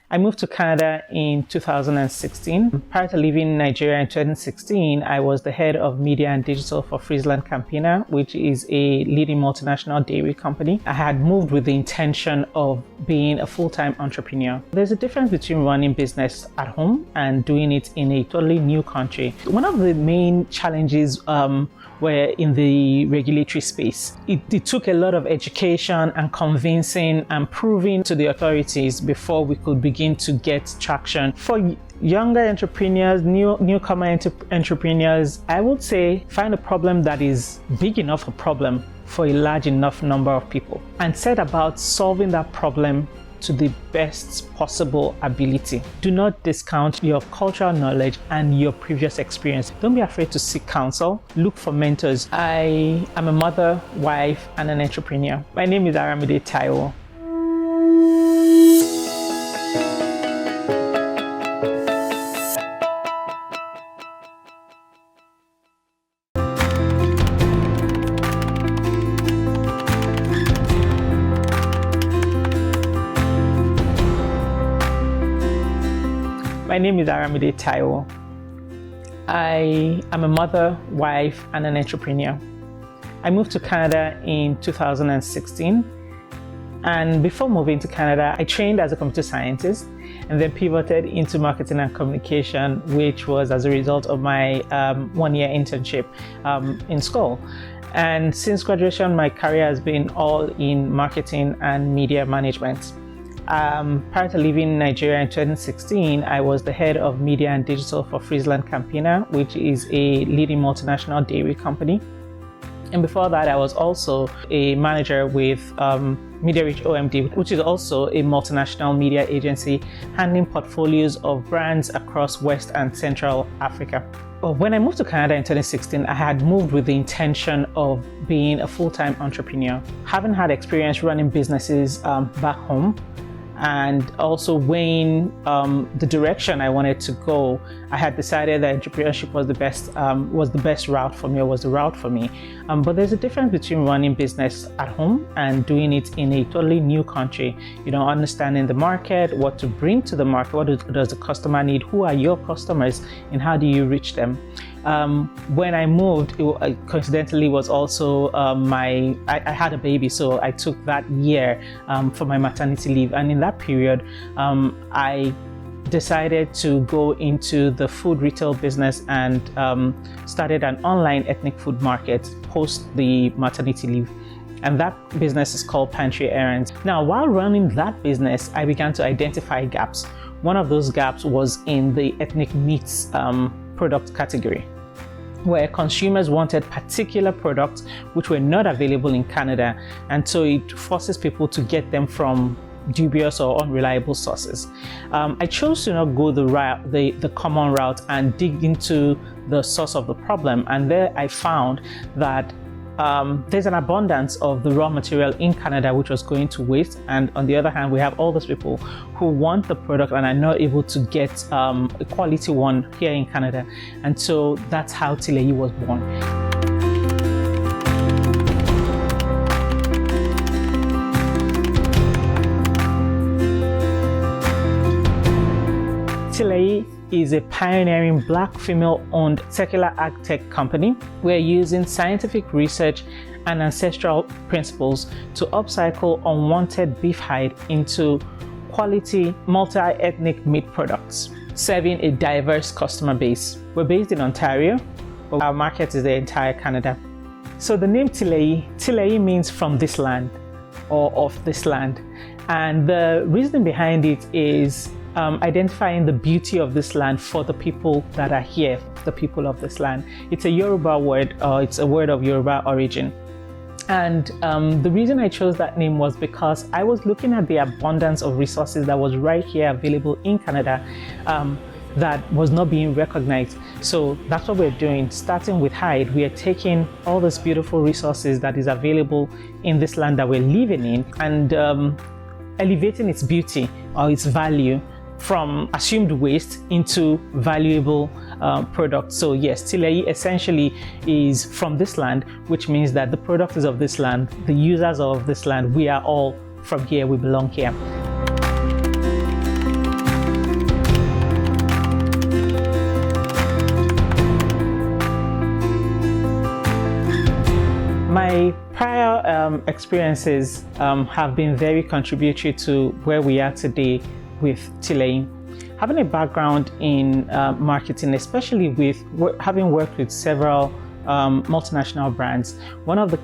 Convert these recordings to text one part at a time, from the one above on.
I moved to Canada in 2016. Prior to leaving Nigeria in 2016, I was the head of media and digital for Friesland Campina, which is a leading multinational dairy company. I had moved with the intention of being a full-time entrepreneur. There's a difference between running business at home and doing it in a totally new country. One of the main challenges were in the regulatory space. It took a lot of education and convincing and proving to the authorities before we could begin to get traction. For younger entrepreneurs, newcomer entrepreneurs, I would say find a problem that is big enough a problem for a large enough number of people and set about solving that problem to the best possible ability. Do not discount your cultural knowledge and your previous experience. Don't be afraid to seek counsel. Look for mentors. I am a mother, wife, and an entrepreneur. My name is Aramide Taiwo. My name is Aramide Taiwo. I am a mother, wife, and an entrepreneur. I moved to Canada in 2016. And before moving to Canada, I trained as a computer scientist and then pivoted into marketing and communication, which was as a result of my one-year internship in school. And since graduation, my career has been all in marketing and media management. Prior to leaving Nigeria in 2016, I was the head of media and digital for Friesland Campina, which is a leading multinational dairy company. And before that, I was also a manager with MediaReach OMD, which is also a multinational media agency handling portfolios of brands across West and Central Africa. When I moved to Canada in 2016, I had moved with the intention of being a full-time entrepreneur. Having had experience running businesses back home, and also weighing the direction I wanted to go, I had decided that entrepreneurship was the best route for me, or was the route for me. But there's a difference between running business at home and doing it in a totally new country. Understanding the market, what to bring to the market, what does the customer need, who are your customers, and how do you reach them. When I moved, it coincidentally was also I had a baby, so I took that year for my maternity leave. And in that period, I decided to go into the food retail business and started an online ethnic food market post the maternity leave. And that business is called Pantry Errands. Now, while running that business, I began to identify gaps. One of those gaps was in the ethnic meats product category, where consumers wanted particular products which were not available in Canada, and so it forces people to get them from dubious or unreliable sources. I chose to not go the common route and dig into the source of the problem, and there I found that there's an abundance of the raw material in Canada which was going to waste, and on the other hand, we have all those people who want the product and are not able to get a quality one here in Canada. And so that's how Tileyi was born. Tileyi is a pioneering Black female-owned secular ag tech company. We're using scientific research and ancestral principles to upcycle unwanted beef hide into quality multi-ethnic meat products, serving a diverse customer base. We're based in Ontario, but our market is the entire Canada. So the name Tileyi means from this land or of this land. And the reason behind it is identifying the beauty of this land for the people that are here, the people of this land. It's a Yoruba word, it's a word of Yoruba origin. And the reason I chose that name was because I was looking at the abundance of resources that was right here available in Canada that was not being recognized. So that's what we're doing. Starting with hide, we are taking all these beautiful resources that is available in this land that we're living in and elevating its beauty or its value from assumed waste into valuable products. So yes, Tileyi essentially is from this land, which means that the product is of this land, the users are of this land, we are all from here, we belong here. My prior experiences have been very contributory to where we are today with Tileyi. Having a background in marketing, especially with having worked with several multinational brands, one of the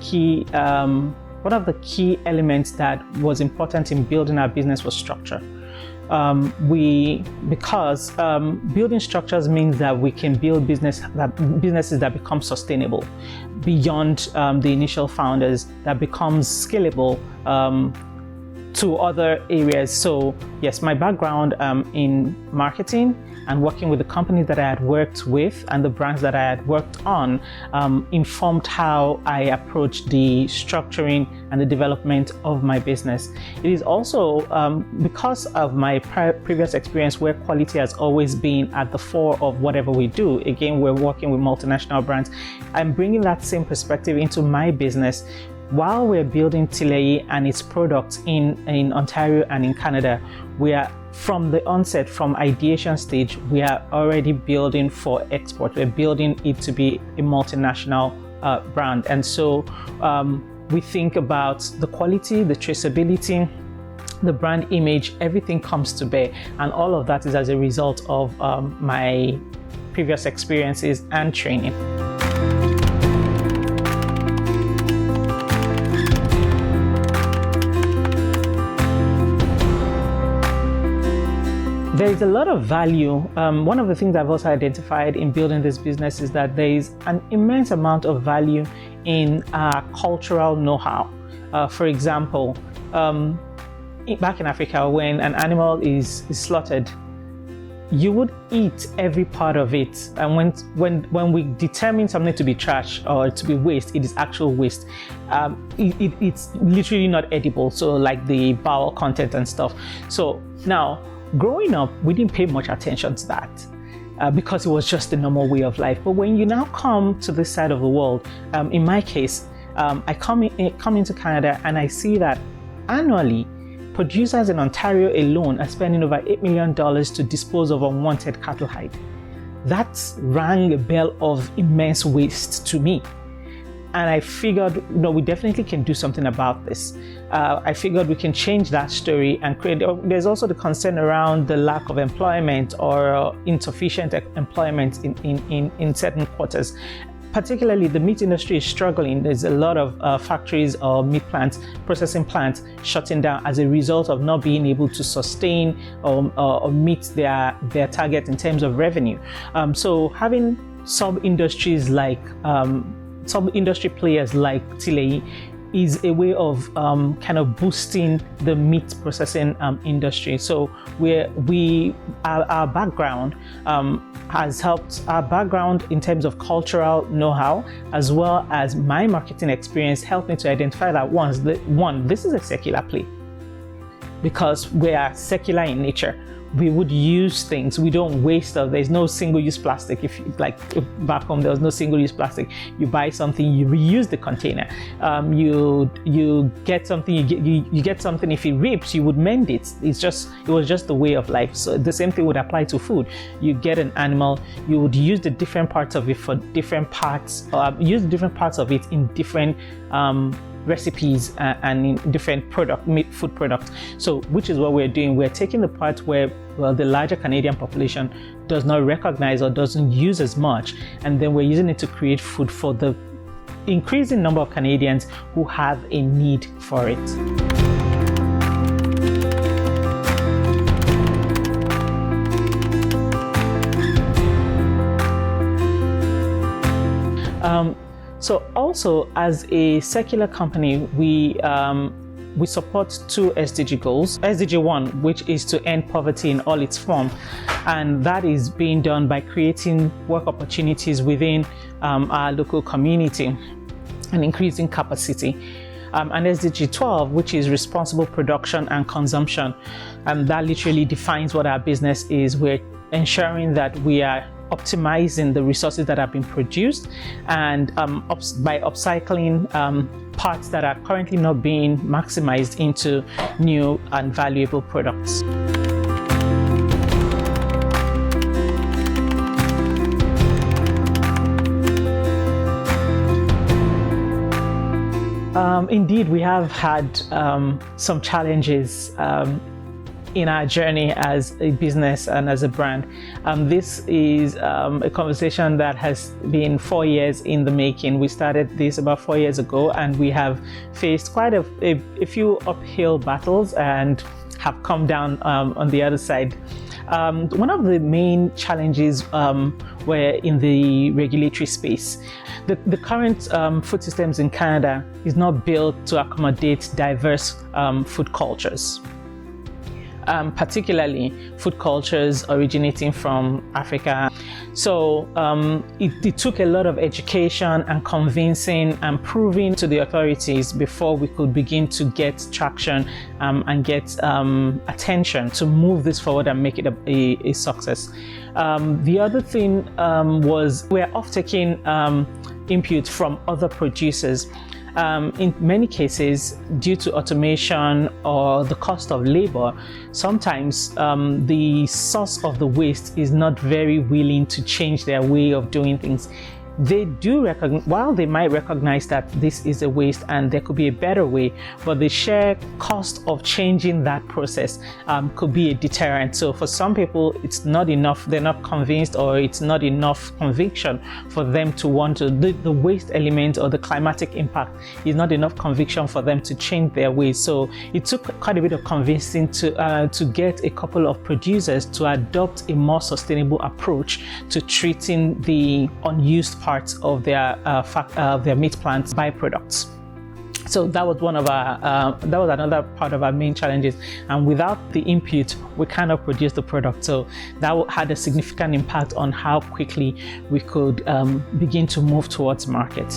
key elements that was important in building our business was structure. Because building structures means that we can build businesses that become sustainable beyond the initial founders, that becomes scalable to other areas. So yes, my background in marketing and working with the companies that I had worked with and the brands that I had worked on informed how I approached the structuring and the development of my business. It is also because of my previous experience where quality has always been at the fore of whatever we do. Again, we're working with multinational brands. I'm bringing that same perspective into my business. While we're building Tileyi and its products in Ontario and in Canada, we are from the onset, from ideation stage, we are already building for export. We're building it to be a multinational brand. And so we think about the quality, the traceability, the brand image, everything comes to bear. And all of that is as a result of my previous experiences and training. There is a lot of value. One of the things I've also identified in building this business is that there is an immense amount of value in cultural know-how. For example, back in Africa, when an animal is slaughtered, you would eat every part of it. And when we determine something to be trash or to be waste, it is actual waste. It's literally not edible. So like the bowel content and stuff. So now, growing up, we didn't pay much attention to that because it was just the normal way of life. But when you now come to this side of the world, in my case, I come into Canada and I see that annually, producers in Ontario alone are spending over $8 million to dispose of unwanted cattle hide. That rang a bell of immense waste to me. And I figured, we definitely can do something about this. I figured we can change that story and create. There's also the concern around the lack of employment or insufficient employment in certain quarters. Particularly, the meat industry is struggling. There's a lot of factories or meat plants, processing plants shutting down as a result of not being able to sustain or meet their target in terms of revenue. So having sub-industries like some industry players like Tileyi is a way of kind of boosting the meat processing industry. So our background has helped. Our background in terms of cultural know-how, as well as my marketing experience, helped me to identify that this is a circular play because we are circular in nature. We would use things. We don't waste stuff. There's no single-use plastic. Back home, there was no single-use plastic. You buy something, you reuse the container. You get something. You get something. If it rips, you would mend it. It was just the way of life. So the same thing would apply to food. You get an animal. You would use the different parts of it for different parts. Use different parts of it in different recipes and in different food products. So which is what we're doing. We're taking the part where the larger Canadian population does not recognize or doesn't use as much, and then we're using it to create food for the increasing number of Canadians who have a need for it. So also, as a circular company, we support two SDG goals. SDG 1, which is to end poverty in all its forms, and that is being done by creating work opportunities within our local community and increasing capacity. And SDG 12, which is responsible production and consumption, and that literally defines what our business is. We're ensuring that we are optimizing the resources that have been produced and by upcycling parts that are currently not being maximized into new and valuable products. Indeed, we have had some challenges in our journey as a business and as a brand. This is a conversation that has been 4 years in the making. We started this about 4 years ago, and we have faced quite a few uphill battles and have come down on the other side. One of the main challenges were in the regulatory space. The current food systems in Canada is not built to accommodate diverse food cultures. Particularly food cultures originating from Africa. So it took a lot of education and convincing and proving to the authorities before we could begin to get traction and get attention to move this forward and make it a success. The other thing was we're off taking input from other producers. In many cases, due to automation or the cost of labor, sometimes the source of the waste is not very willing to change their way of doing things. They do recognize, while they might recognize that this is a waste and there could be a better way, but the sheer cost of changing that process could be a deterrent. So for some people, it's not enough, they're not convinced, or it's not enough conviction for them to want to, the waste element or the climatic impact is not enough conviction for them to change their ways. So it took quite a bit of convincing to get a couple of producers to adopt a more sustainable approach to treating the unused parts of their meat plants byproducts. So that was that was another part of our main challenges. And without the input, we cannot produce the product. So that had a significant impact on how quickly we could begin to move towards market.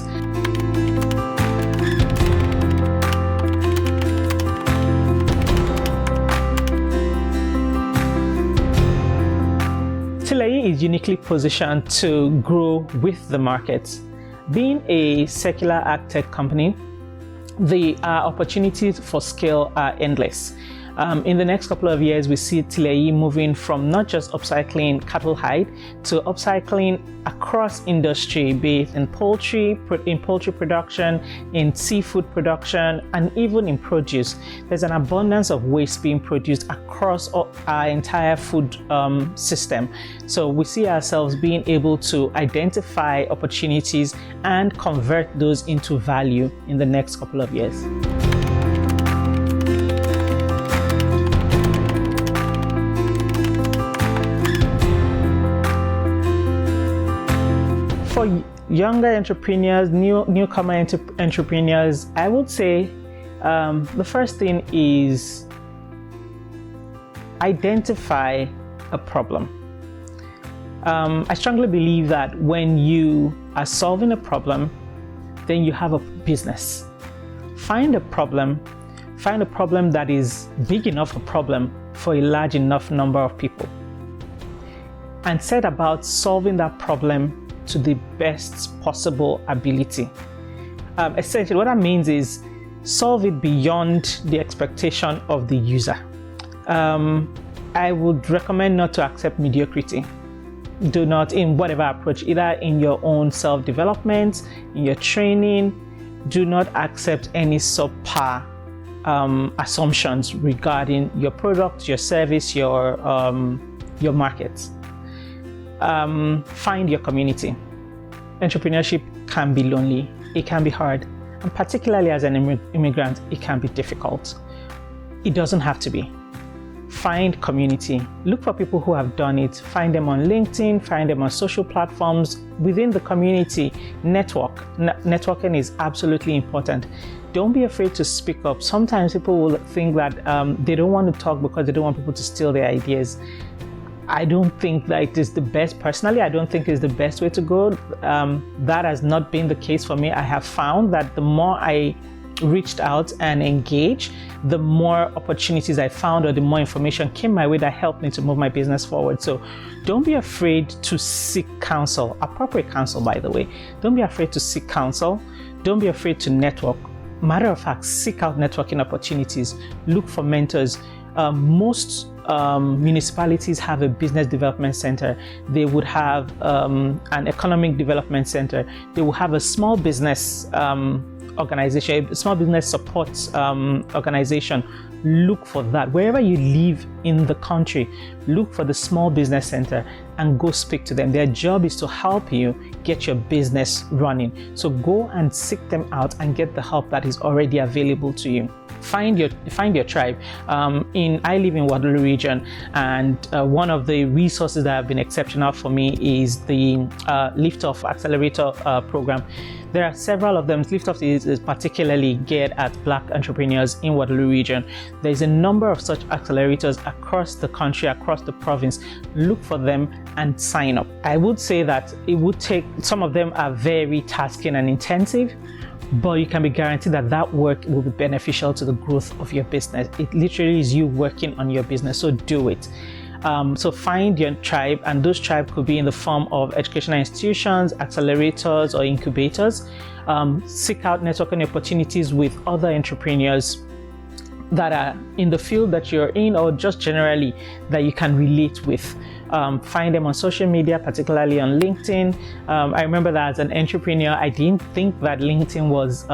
Tileyi is uniquely positioned to grow with the market. Being a secular ag tech company, the opportunities for scale are endless. In the next couple of years, we see Tileyi moving from not just upcycling cattle hide to upcycling across industry, be it in poultry production, in seafood production, and even in produce. There's an abundance of waste being produced across our entire food system. So we see ourselves being able to identify opportunities and convert those into value in the next couple of years. For younger entrepreneurs, newcomer entrepreneurs, I would say the first thing is identify a problem. I strongly believe that when you are solving a problem, then you have a business. Find a problem that is big enough a problem for a large enough number of people, and set about solving that problem to the best possible ability. Essentially, what that means is solve it beyond the expectation of the user. I would recommend not to accept mediocrity. Do not, in whatever approach, either in your own self-development, in your training, do not accept any subpar assumptions regarding your product, your service, your market. Find your community. Entrepreneurship can be lonely, it can be hard, and particularly as an immigrant, it can be difficult. It doesn't have to be. Find community. Look for people who have done it. Find them on LinkedIn, find them on social platforms. Within the community, networking is absolutely important. Don't be afraid to speak up. Sometimes people will think that they don't want to talk because they don't want people to steal their ideas. I don't think that it is the best. Personally, I don't think it's the best way to go. That has not been the case for me. I have found that the more I reached out and engaged, the more opportunities I found, or the more information came my way that helped me to move my business forward. So don't be afraid to seek counsel, appropriate counsel, by the way. Don't be afraid to seek counsel. Don't be afraid to network. Matter of fact, seek out networking opportunities. Look for mentors. Most municipalities have a business development center. They would have an economic development center. They will have a small business organization, a small business support organization. Look for that. Wherever you live in the country, look for the small business center and go speak to them. Their job is to help you get your business running. So go and seek them out and get the help that is already available to you. Find your tribe. I live in Waterloo region, and one of the resources that have been exceptional for me is the Lift-Off Accelerator program. There are several of them. Lift-Off is particularly geared at Black entrepreneurs in Waterloo region. There is a number of such accelerators across the country, across the province. Look for them and sign up. I would say that it would take, some of them are very tasking and intensive, but you can be guaranteed that that work will be beneficial to the growth of your business. It literally is you working on your business, so do it. So find your tribe, and those tribes could be in the form of educational institutions, accelerators, or incubators. Seek out networking opportunities with other entrepreneurs that are in the field that you're in, or just generally that you can relate with. Find them on social media, particularly on LinkedIn. I remember that as an entrepreneur, I didn't think that LinkedIn was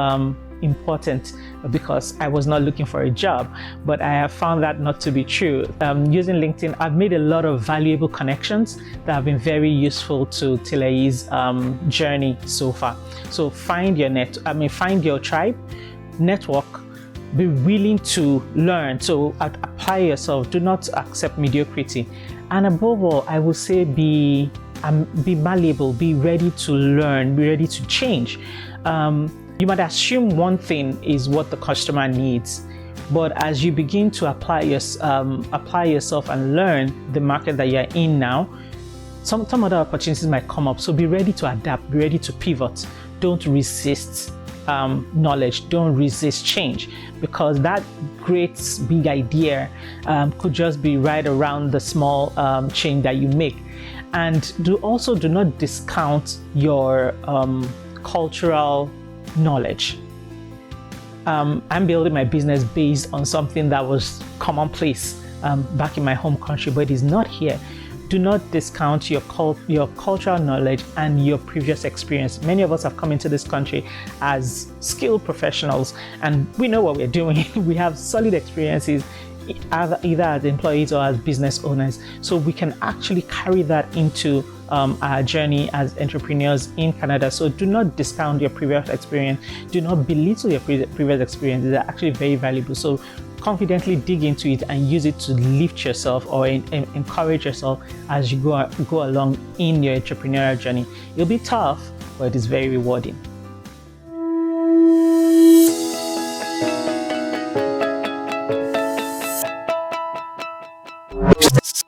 important because I was not looking for a job, but I have found that not to be true. Using LinkedIn, I've made a lot of valuable connections that have been very useful to Tileyi's journey so far. So find your tribe, network, be willing to learn, so apply yourself. Do not accept mediocrity, and above all, I will say be malleable, be ready to learn, be ready to change. You might assume one thing is what the customer needs, but as you begin to apply yourself and learn the market that you're in now, some other opportunities might come up. So be ready to adapt, be ready to pivot. Don't resist knowledge, don't resist change, because that great big idea could just be right around the small change that you make. And do not discount your cultural knowledge. I'm building my business based on something that was commonplace back in my home country, but it is not here. Do not discount your cultural knowledge and your previous experience. Many of us have come into this country as skilled professionals, and we know what we're doing. We have solid experiences, either as employees or as business owners. So we can actually carry that into our journey as entrepreneurs in Canada. So do not discount your previous experience. Do not belittle your previous experience. They're actually very valuable. So confidently dig into it and use it to lift yourself or encourage yourself as you go along in your entrepreneurial journey. It'll be tough, but it is very rewarding.